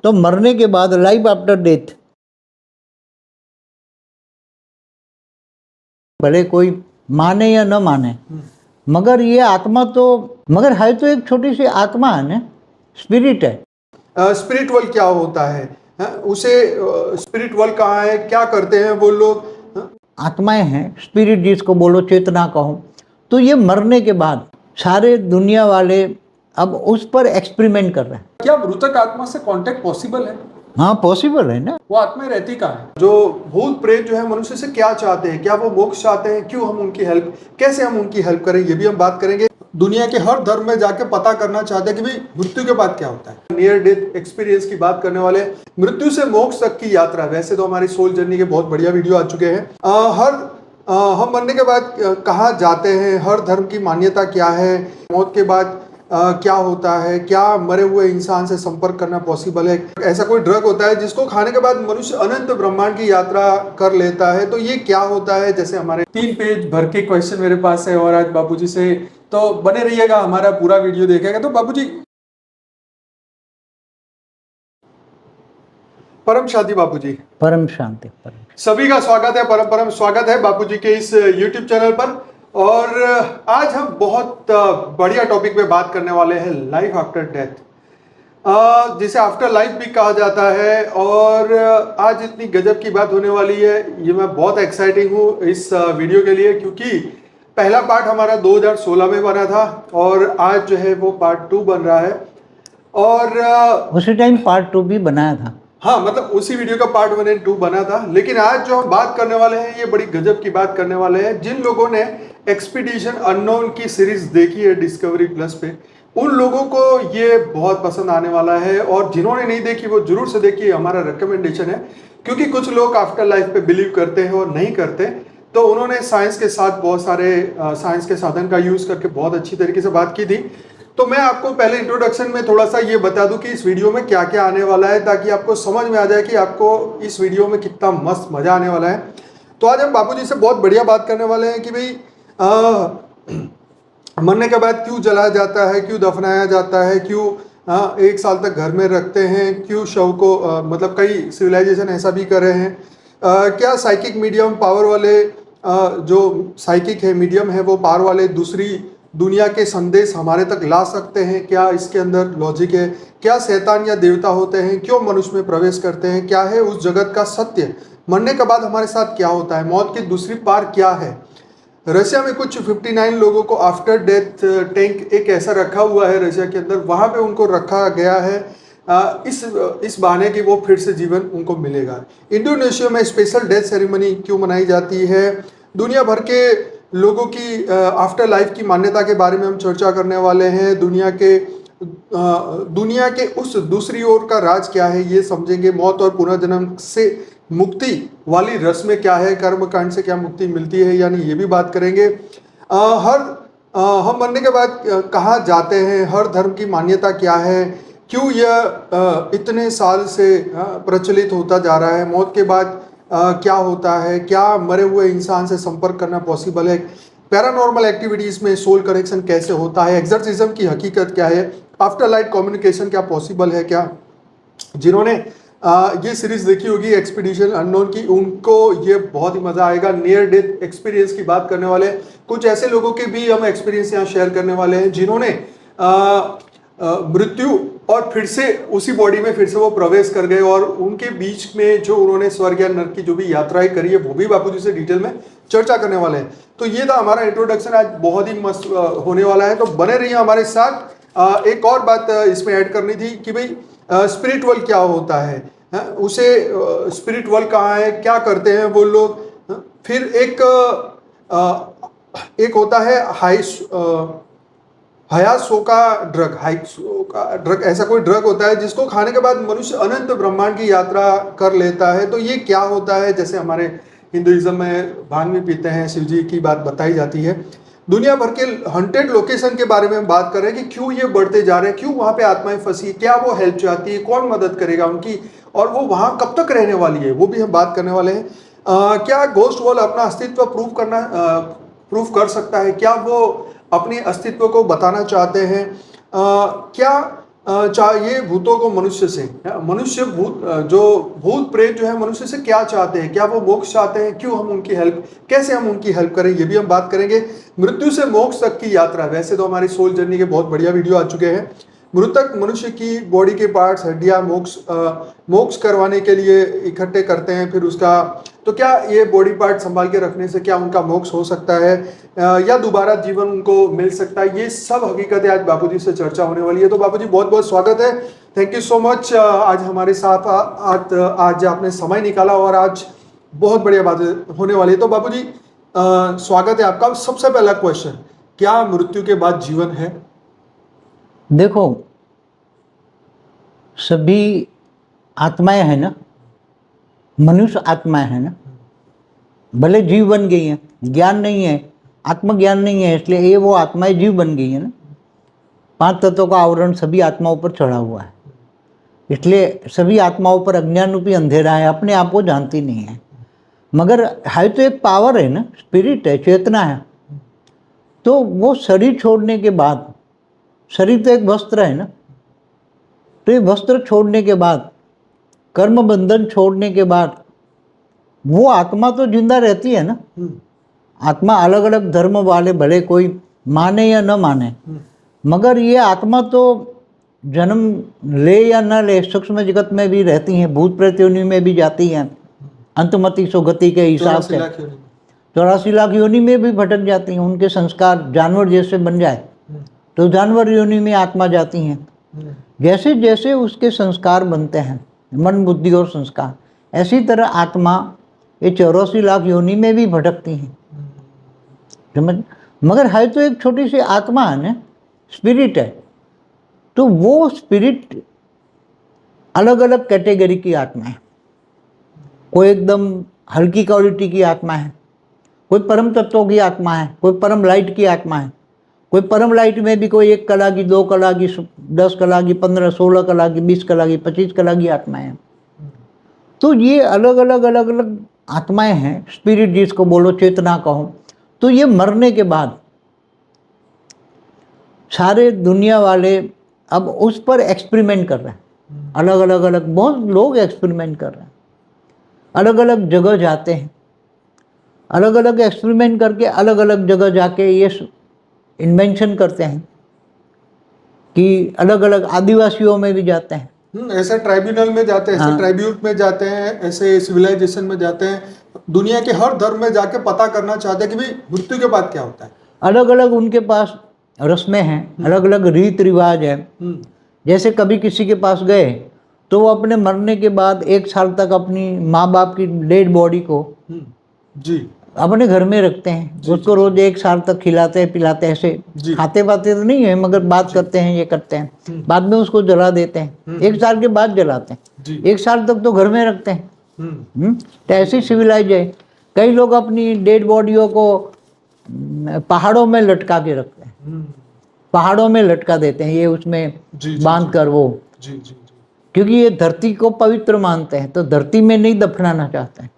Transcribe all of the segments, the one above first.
तो मरने के बाद लाइफ आफ्टर डेथ, भले कोई माने या न माने, मगर ये आत्मा तो मगर है तो एक छोटी सी आत्मा है ना, स्पिरिट है। स्पिरिट वर्ल्ड क्या होता है? उसे स्पिरिट वर्ल्ड कहाँ है, क्या करते हैं वो लोग? आत्माएं हैं, स्पिरिट जिसको बोलो, चेतना कहो। तो ये मरने के बाद सारे दुनिया वाले अब उस पर एक्सपेरिमेंट कर रहे हैं। क्या मृतक आत्मा से कांटेक्ट पॉसिबल है? हाँ, पॉसिबल है ना। वो आत्मा रहती कहाँ है? जो भूत प्रेत जो है मनुष्य से क्या चाहते हैं, क्या वो मोक्ष चाहते हैं, क्यों हम उनकी हेल्प, कैसे हम उनकी हेल्प करें, ये भी हम बात करेंगे। दुनिया के हर धर्म में जाके पता करना चाहते हैं कि भाई मृत्यु के बाद क्या होता है। नियर डेथ एक्सपीरियंस की बात करने वाले, मृत्यु से मोक्ष तक की यात्रा। वैसे तो हमारी सोल जर्नी के बहुत बढ़िया वीडियो आ चुके हैं। हम मरने के बाद कहाँ जाते हैं, हर धर्म की मान्यता क्या है, मौत के बाद क्या होता है, क्या मरे हुए इंसान से संपर्क करना पॉसिबल है, ऐसा कोई ड्रग होता है जिसको खाने के बाद मनुष्य अनंत ब्रह्मांड की यात्रा कर लेता है, तो ये क्या होता है। जैसे हमारे 3 पेज भर के क्वेश्चन मेरे पास है और आज बापूजी से, तो बने रहिएगा, हमारा पूरा वीडियो देखेगा। तो बापूजी, परम शांति बापूजी। परम शांति। सभी का स्वागत है, परम परम स्वागत है बापूजी के इस YouTube चैनल पर। और आज हम बहुत बढ़िया टॉपिक पे बात करने वाले हैं, लाइफ आफ्टर डेथ, जिसे आफ्टर लाइफ भी कहा जाता है। और आज इतनी गजब की बात होने वाली है, ये मैं बहुत एक्साइटिंग हूँ इस वीडियो के लिए, क्योंकि पहला पार्ट हमारा 2016 में बना था और आज जो है वो पार्ट 2 बन रहा है। और उसी टाइम पार्ट 2 भी बनाया था। हाँ, मतलब उसी वीडियो का पार्ट 1 और 2 बना था। लेकिन आज जो हम बात करने वाले हैं, ये बड़ी गजब की बात करने वाले हैं। जिन लोगों ने एक्सपीडिशन अननोन की सीरीज देखी है डिस्कवरी प्लस पे, उन लोगों को ये बहुत पसंद आने वाला है। और जिन्होंने नहीं देखी वो जरूर से देखिए, हमारा रिकमेंडेशन है। क्योंकि कुछ लोग आफ्टर लाइफ पे बिलीव करते हैं और नहीं करते, तो उन्होंने साइंस के साथ बहुत सारे साइंस के साधन का यूज करके बहुत अच्छी तरीके से बात की थी। तो मैं आपको पहले इंट्रोडक्शन में थोड़ा सा ये बता दूं कि इस वीडियो में क्या क्या आने वाला है, ताकि आपको समझ में आ जाए कि आपको इस वीडियो में कितना मस्त मजा आने वाला है। तो आज हम बापूजी से बहुत बढ़िया बात करने वाले हैं कि भाई मरने के बाद क्यों जलाया जाता है, क्यों दफनाया जाता है, क्यों 1 साल तक घर में रखते हैं, क्यों शव को मतलब कई सिविलाइजेशन ऐसा भी कर रहे हैं। क्या साइकिक मीडियम पावर वाले जो साइकिक है, मीडियम है, वो पावर वाले दूसरी दुनिया के संदेश हमारे तक ला सकते हैं? क्या इसके अंदर लॉजिक है? क्या शैतान या देवता होते हैं? क्यों मनुष्य में प्रवेश करते हैं? क्या है उस जगत का सत्य? मरने के बाद हमारे साथ क्या होता है? मौत की दूसरी पार क्या है? रशिया में कुछ 59 लोगों को आफ्टर डेथ टैंक एक ऐसा रखा हुआ है रशिया के अंदर, वहां पे उनको रखा गया है इस बहाने कि वो फिर से जीवन उनको मिलेगा। इंडोनेशिया में स्पेशल डेथ सेरेमनी क्यों मनाई जाती है? दुनिया भर के लोगों की आफ्टर लाइफ की मान्यता के बारे में हम चर्चा करने वाले हैं। दुनिया के उस दूसरी ओर का राज क्या है, ये समझेंगे। मौत और पुनर्जन्म से मुक्ति वाली रस्में क्या है, कर्मकांड से क्या मुक्ति मिलती है, यानी ये भी बात करेंगे। हम मरने के बाद कहाँ जाते हैं, हर धर्म की मान्यता क्या है, क्यों यह इतने साल से प्रचलित होता जा रहा है, मौत के बाद क्या होता है, क्या मरे हुए इंसान से संपर्क करना पॉसिबल है, पैरानॉर्मल एक्टिविटीज में सोल कनेक्शन कैसे होता है, एक्सर्सिज्म की हकीकत क्या है, आफ्टर लाइफ कम्युनिकेशन क्या पॉसिबल है क्या। जिन्होंने ये सीरीज देखी होगी एक्सपीडिशन अननोन की, उनको ये बहुत ही मजा आएगा। नियर डेथ एक्सपीरियंस की बात करने वाले, कुछ ऐसे लोगों के भी हम एक्सपीरियंस यहाँ शेयर करने वाले हैं जिन्होंने मृत्यु और फिर से उसी बॉडी में फिर से वो प्रवेश कर गए, और उनके बीच में जो उन्होंने स्वर्ग या नरक की जो भी यात्राएं करी है, वो भी बापूजी से डिटेल में चर्चा करने वाले हैं। तो ये था हमारा इंट्रोडक्शन, आज बहुत ही मस्त होने वाला है, तो बने रहिए हमारे साथ। एक और बात इसमें ऐड करनी थी कि भाई स्पिरिट वर्ल्ड क्या होता है, उसे स्पिरिट वर्ल्ड कहाँ है, क्या करते हैं वो लोग। फिर एक होता है हयासोका ड्रग, ऐसा कोई ड्रग होता है जिसको खाने के बाद मनुष्य अनंत ब्रह्मांड की यात्रा कर लेता है। तो ये क्या होता है? जैसे हमारे हिंदुइज्म में भांग भी पीते हैं, शिव जी की बात बताई जाती है। दुनिया भर के 100 लोकेशन के बारे में हम बात कर रहे हैं कि क्यों ये बढ़ते जा रहे हैं, क्यों वहां पे आत्माएं फंसी, क्या वो हेल्प चाहती है, कौन मदद करेगा उनकी, और वो वहां कब तक रहने वाली है, वो भी हम बात करने वाले हैं। क्या घोस्ट वर्ल्ड अपना अस्तित्व प्रूव कर सकता है? क्या वो अपने अस्तित्व को बताना चाहते हैं? क्या ये भूतों को मनुष्य से, मनुष्य भूत जो भूत प्रेत जो है मनुष्य से क्या चाहते हैं, क्या वो मोक्ष चाहते हैं, क्यों हम उनकी हेल्प, कैसे हम उनकी हेल्प करें, ये भी हम बात करेंगे। मृत्यु से मोक्ष तक की यात्रा, वैसे तो हमारी सोल जर्नी के बहुत बढ़िया वीडियो आ चुके हैं। मृतक मनुष्य की बॉडी के पार्ट्स, हड्डियां मोक्ष करवाने के लिए इकट्ठे करते हैं, फिर उसका तो क्या ये बॉडी पार्ट संभाल के रखने से क्या उनका मोक्ष हो सकता है या दोबारा जीवन उनको मिल सकता है, ये सब हकीकतें आज बापूजी से चर्चा होने वाली है। तो बापूजी बहुत बहुत स्वागत है, थैंक यू सो मच आज हमारे साथ आज आपने समय निकाला और आज बहुत बढ़िया बातें होने वाली है। तो बापूजी स्वागत है आपका। सबसे पहला क्वेश्चन, क्या मृत्यु के बाद जीवन है? देखो, सभी आत्माएं हैं ना, मनुष्य आत्माएं हैं ना, भले जीव बन गई हैं, ज्ञान नहीं है, आत्मज्ञान नहीं है, इसलिए ये वो आत्माएं जीव बन गई है ना। 5 तत्वों का आवरण सभी आत्माओं पर चढ़ा हुआ है, इसलिए सभी आत्माओं पर अज्ञान रूपी अंधेरा है, अपने आप को जानती नहीं है। मगर है तो एक पावर है ना, स्पिरिट है, चेतना है। तो वो शरीर छोड़ने के बाद, शरीर तो एक वस्त्र है ना, तो ये वस्त्र छोड़ने के बाद, कर्म बंधन छोड़ने के बाद वो आत्मा तो जिंदा रहती है ना। आत्मा अलग अलग धर्म वाले भले कोई माने या न माने, मगर ये आत्मा तो जन्म ले या न ले सूक्ष्म जगत में भी रहती हैं, भूत प्रेत योनि में भी जाती हैं, अंतमति सुगति के हिसाब से 84 लाख योनि में भी भटक जाती हैं। उनके संस्कार जानवर जैसे बन जाए तो जानवर योनि में आत्मा जाती हैं। जैसे जैसे उसके संस्कार बनते हैं, मन बुद्धि और संस्कार, ऐसी तरह आत्मा ये 84 लाख योनि में भी भटकती हैं, समझ। मगर है तो एक छोटी सी आत्मा है ना, स्पिरिट है। तो वो स्पिरिट अलग अलग कैटेगरी की आत्मा है। कोई एकदम हल्की क्वालिटी की आत्मा है, कोई परम तत्वों की आत्मा है, कोई परम लाइट की आत्मा है, कोई परम लाइट में भी कोई 1 कला की, 2 कला की, 10 कला की, 15, 16 कला की, 20 कला की, 25 कला की आत्माएं हैं। तो ये अलग अलग आत्माएं हैं, स्पिरिट जिसको बोलो, चेतना कहो। तो ये मरने के बाद सारे दुनिया वाले अब उस पर एक्सपेरिमेंट कर रहे हैं। अलग अलग बहुत लोग एक्सपेरिमेंट कर रहे हैं, अलग अलग जगह जाते हैं, अलग अलग एक्सपेरिमेंट करके अलग अलग जगह जाके ये इन्वेंशन करते हैं कि अलग अलग आदिवासियों में भी जाते हैं, ऐसे ट्राइब्यूनल में जाते हैं, ऐसे ट्राइब्यूट में जाते हैं, ऐसे सिविलाइजेशन में जाते हैं, दुनिया के हर धर्म में जाके पता करना चाहते हैं कि भाई मृत्यु के बाद क्या होता है। अलग अलग उनके पास रस्में हैं, अलग अलग रीत रिवाज है। जैसे कभी किसी के पास गए तो वो अपने मरने के बाद 1 साल तक अपनी माँ बाप की डेड बॉडी को जी अपने घर में रखते हैं, उसको रोज 1 साल तक खिलाते हैं, पिलाते हैं। ऐसे खाते पाते तो नहीं है, मगर बात करते हैं, ये करते हैं, बाद में उसको जला देते हैं। 1 साल के बाद जलाते हैं, 1 साल तक तो घर में रखते हैं। तो ऐसी सिविलाइज है। कई लोग अपनी डेड बॉडियों को पहाड़ों में लटका के रखते हैं, पहाड़ों में लटका देते हैं, ये उसमें बांध कर वो, क्योंकि ये धरती को पवित्र मानते हैं, तो धरती में नहीं दफनाना चाहते हैं।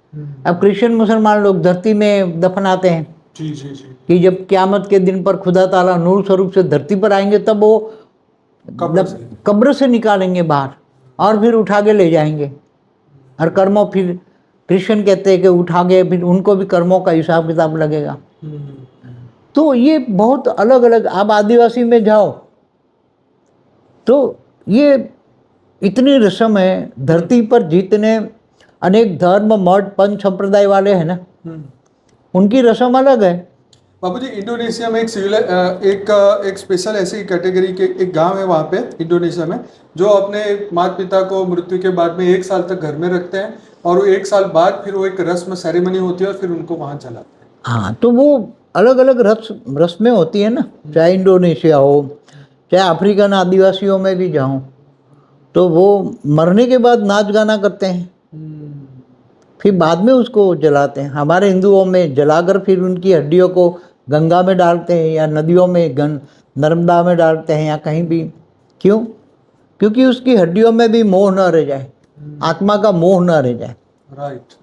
अब क्रिश्चियन मुसलमान लोग धरती में दफनाते हैं कि जब क़यामत के दिन पर खुदा ताला नूर स्वरूप से धरती पर आएंगे तब वो कब्र से निकालेंगे बाहर और फिर उठा के ले जाएंगे। और कर्मों, फिर क्रिश्चियन कहते हैं कि उठा के फिर उनको भी कर्मों का हिसाब किताब लगेगा। तो ये बहुत अलग अलग। आप आदिवासी में जाओ तो ये इतनी रस्म है, धरती पर जितने अनेक धर्म मठ पंच संप्रदाय वाले हैं ना, उनकी रस्म अलग है। बाबूजी, इंडोनेशिया में एक स्पेशल ऐसी कैटेगरी के एक गांव है वहाँ पे इंडोनेशिया में, जो अपने माता पिता को मृत्यु के बाद में 1 साल तक घर में रखते हैं और 1 साल बाद फिर वो एक रस्म सेरेमनी होती है और फिर उनको वहाँ जलाते हैं। हाँ, तो वो अलग अलग रस्में होती है ना, चाहे इंडोनेशिया हो, चाहे अफ्रीकन आदिवासियों में भी जाऊँ, तो वो मरने के बाद नाच गाना करते हैं, फिर बाद में उसको जलाते हैं। हमारे हिंदुओं में जलाकर फिर उनकी हड्डियों को गंगा में डालते हैं या नदियों में, नर्मदा में डालते हैं या कहीं भी। क्यों? क्योंकि उसकी हड्डियों में भी मोह न रह जाए, आत्मा का मोह न रह जाए। राइट।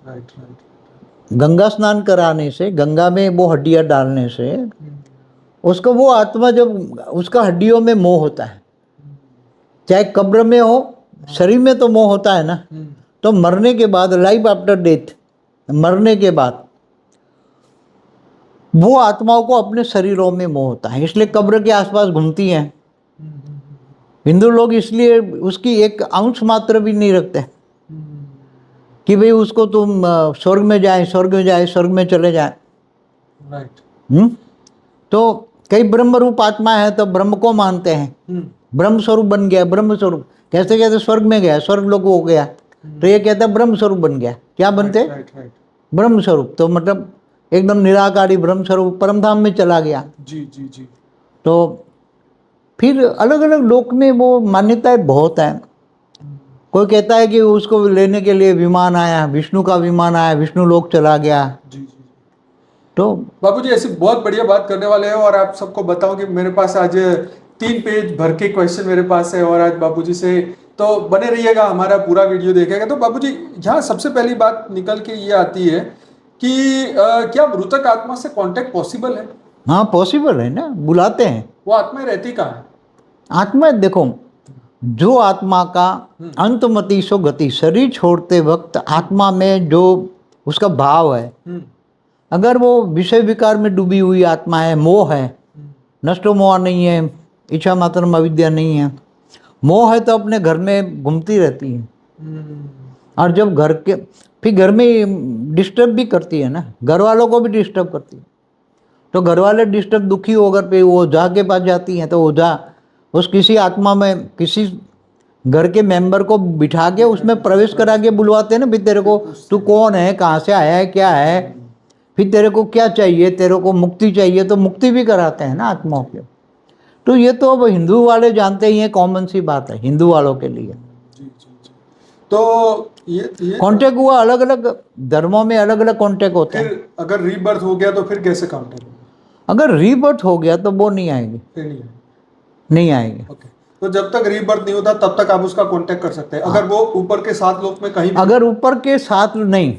गंगा स्नान कराने से, गंगा में वो हड्डियाँ डालने से उसको वो आत्मा, जब उसका हड्डियों में मोह होता है चाहे कब्र में हो, शरीर में तो मोह होता है ना, तो मरने के बाद, लाइफ आफ्टर डेथ, मरने के बाद वो आत्माओं को अपने शरीरों में मोह होता है, इसलिए कब्र के आसपास घूमती हैं। हिंदू लोग इसलिए उसकी एक अंश मात्र भी नहीं रखते कि भाई उसको तुम स्वर्ग में जाए, स्वर्ग में जाए, स्वर्ग में चले जाए। राइट। तो कई ब्रह्म रूप आत्मा है तो ब्रह्म को मानते हैं, ब्रह्म स्वरूप बन गया, ब्रह्म स्वरूप कैसे कहते, स्वर्ग में गया, स्वर्ग लोग हो गया, तो ये कहता है ब्रह्म स्वरूप बन गया। क्या बनते? राइट। ब्रह्म स्वरूप, तो मतलब एकदम निराकारी ब्रह्म स्वरूप परमधाम में चला गया। जी। तो फिर अलग अलग लोक में वो मान्यताएं बहुत हैं। कोई कहता है कि उसको लेने के लिए विमान आया, विष्णु का विमान आया, विष्णु लोक चला गया। जी। तो बाबूजी ऐसी बहुत बढ़िया बात करने वाले हैं, और आप सबको बताऊं कि मेरे पास आज 3 पेज भर के क्वेश्चन मेरे पास है, और आज बाबूजी से तो बने रहिएगा, हमारा पूरा वीडियो देखेगा। तो बाबूजी यहाँ सबसे पहली बात निकल के ये आती है कि क्या मृतक आत्मा से कांटेक्ट पॉसिबल है? हाँ, पॉसिबल है ना, बुलाते हैं। वो आत्मा रहती कहाँ है? आत्मा देखो, जो आत्मा का अंतमति सो गति, शरीर छोड़ते वक्त आत्मा में जो उसका भाव है, अगर वो विषय विकार में डूबी हुई आत्मा है, मोह है, नष्टो मोह नहीं है, इच्छा मात्र अविद्या नहीं है, मोह है तो अपने घर में घूमती रहती है। और जब घर के फिर घर में डिस्टर्ब भी करती है ना, घर वालों को भी डिस्टर्ब करती है। तो घर वाले डिस्टर्ब दुखी होकर पे वो ओझा के पास जाती हैं, तो ओझा उस किसी आत्मा में किसी घर के मेंबर को बिठा के उसमें प्रवेश करा के बुलवाते हैं ना, भी तेरे को तू कौन है, कहाँ से आया है, क्या है, फिर तेरे को क्या चाहिए, तेरे को मुक्ति चाहिए, तो मुक्ति भी कराते हैं ना आत्माओं के। तो ये तो अब हिंदू वाले जानते ही हैं, कॉमन सी बात है हिंदू वालों के लिए। जी। तो ये कॉन्टेक्ट हुआ, अलग अलग धर्मों में अलग अलग कॉन्टेक्ट होता है। फिर अगर रीबर्थ हो गया तो फिर कैसे काउंटर? अगर रीबर्थ हो गया तो वो नहीं आएगी, फिर नहीं है। नहीं आएगी। ओके, तो जब तक रीबर्थ नहीं होता तब तक आप उसका कांटेक्ट कर सकते हैं। अगर वो ऊपर के 7 लोक में कहीं भी, अगर ऊपर के 7 नहीं,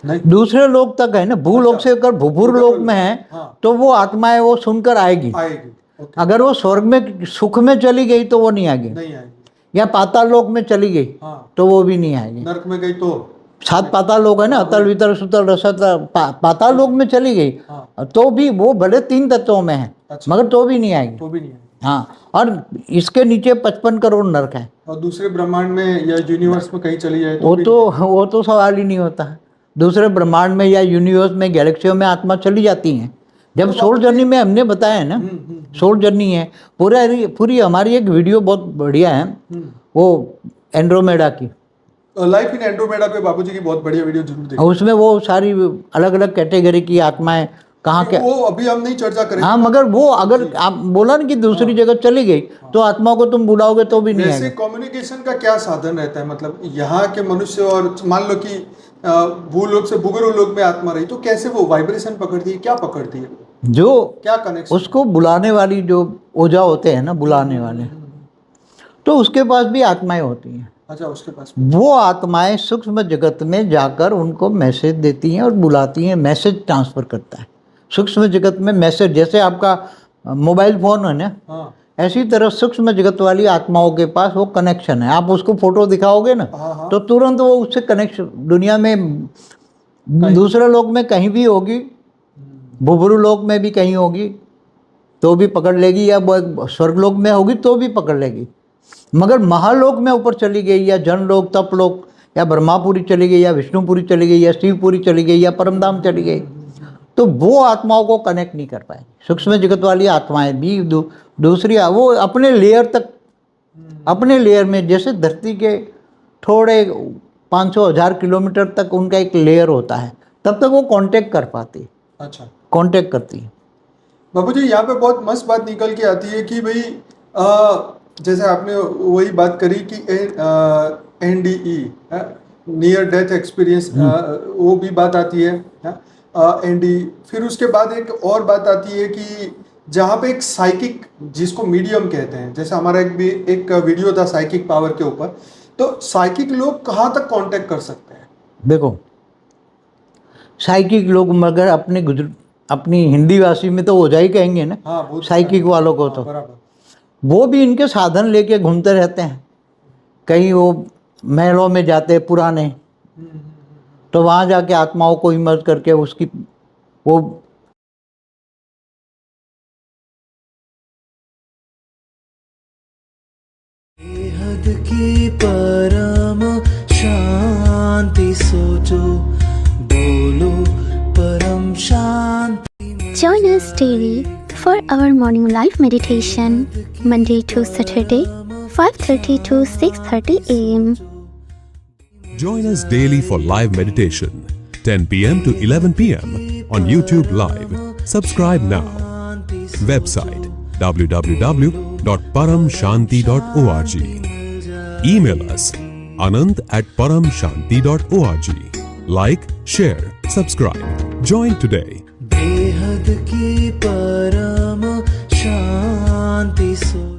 नहीं, दूसरे लोक तक है ना, भूलोक से अगर भूभुर लोक में है, हाँ, तो वो आत्माएं वो सुनकर आएगी। ओके, अगर वो स्वर्ग में सुख में चली गई तो वो नहीं आएगी, नहीं आएगी। या पाताल लोक में चली गई हाँ, तो वो भी नहीं आएगी। नरक में गई तो 7 पाताल लोक है ना, अतल वितल सुतल रसतल, पाताल लोक में चली गई हाँ, तो भी वो भले 3 तत्वों में है, अच्छा, मगर तो भी नहीं आएगी। तो भी नहीं आएगी। हाँ, और इसके नीचे 55 करोड़ नरक है। और दूसरे ब्रह्मांड में या यूनिवर्स में कहीं चली जाए तो वो तो सवाल ही नहीं होता है। दूसरे ब्रह्मांड में या यूनिवर्स में, गैलेक्सियों में आत्मा चली जाती हैं। जब सोल जर्नी में हमने बताया है ना, सोल जर्नी है पूरी हमारी एक वीडियो बहुत बढ़िया है, वो एंड्रोमेडा की, लाइफ इन एंड्रोमेडा पे बाबूजी की बहुत बढ़िया वीडियो जरूर देखिए। और उसमें वो सारी अलग अलग कैटेगरी की आत्माएं कहाँ के, वो अभी हम नहीं चर्चा करेंगे। हाँ, मगर वो अगर आप बोला ना कि दूसरी जगह चली गई तो आत्मा को तुम बुलाओगे तो भी नहीं वैसे आएगा। कम्युनिकेशन का क्या साधन रहता है? मतलब यहाँ के मनुष्य और मान लो कि भूलोक से भूगर्भ लोक में आत्मा रही, तो कैसे वो वाइब्रेशन पकड़ती है, क्या पकड़ती है, जो क्या कनेक्शन? उसको बुलाने वाली जो ओझा होते हैं ना, बुलाने वाले, तो उसके पास भी आत्माएं होती हैं। अच्छा, उसके पास वो आत्माएं सूक्ष्म जगत में जाकर उनको मैसेज देती हैं और बुलाती हैं, मैसेज ट्रांसफर करता है सूक्ष्म जगत में मैसेज। जैसे आपका मोबाइल फोन है ना, हाँ, ऐसी तरह सूक्ष्म जगत वाली आत्माओं के पास वो कनेक्शन है। आप उसको फोटो दिखाओगे ना, हाँ, तो तुरंत वो उससे कनेक्शन, दुनिया में दूसरे लोक में कहीं भी होगी, भूभुरु लोक में भी कहीं होगी तो भी पकड़ लेगी, या स्वर्गलोक में होगी तो भी पकड़ लेगी। मगर महालोक में ऊपर चली गई, या जनलोक, तपलोक, या ब्रह्मापुरी चली गई, या विष्णुपुरी चली गई, या शिवपुरी चली गई, या परमधाम चली गई, तो वो आत्माओं को कनेक्ट नहीं कर पाएगी। सूक्ष्म जगत वाली आत्माएं भी दूसरी वो अपने लेयर तक, अपने लेयर में, जैसे धरती के थोड़े 500,000 किलोमीटर तक उनका एक लेयर होता है, तब तक वो कांटेक्ट कर पाती है। अच्छा कांटेक्ट करती है। बाबूजी, यहाँ पे बहुत मस्त बात निकल के आती है कि भाई जैसे आपने वही बात करी कि NDE, नियर डेथ एक्सपीरियंस, वो भी बात आती है, NDE। फिर उसके बाद एक और बात आती है कि जहाँ पे एक साइकिक, जिसको मीडियम कहते हैं, जैसे हमारा एक वीडियो था साइकिक पावर के ऊपर, तो साइकिक लोग कहाँ तक कांटेक्ट कर सकते हैं? देखो, साइकिक लोग मगर अपनी हिंदी भाषी में तो ओझा ही कहेंगे ना, हाँ, साइकिक वालों को तो बराबर। वो भी इनके साधन लेके घूमते रहते हैं। कहीं वो महलों में जाते हैं पुराने, तो वहाँ जाके आत्माओं को हिम्मत करके उसकी वो बेहद की परम शांति सोचो, बोलो परम शांति। Join us daily for our morning live meditation, Monday to Saturday, 5:30 to 6:30 a.m. Join us daily for live meditation, 10 p.m. to 11 p.m. on YouTube Live. Subscribe now. Website www.paramshanti.org. Email us anant@paramshanti.org. Like, share, subscribe. Join today. बेहद की परम शांति सो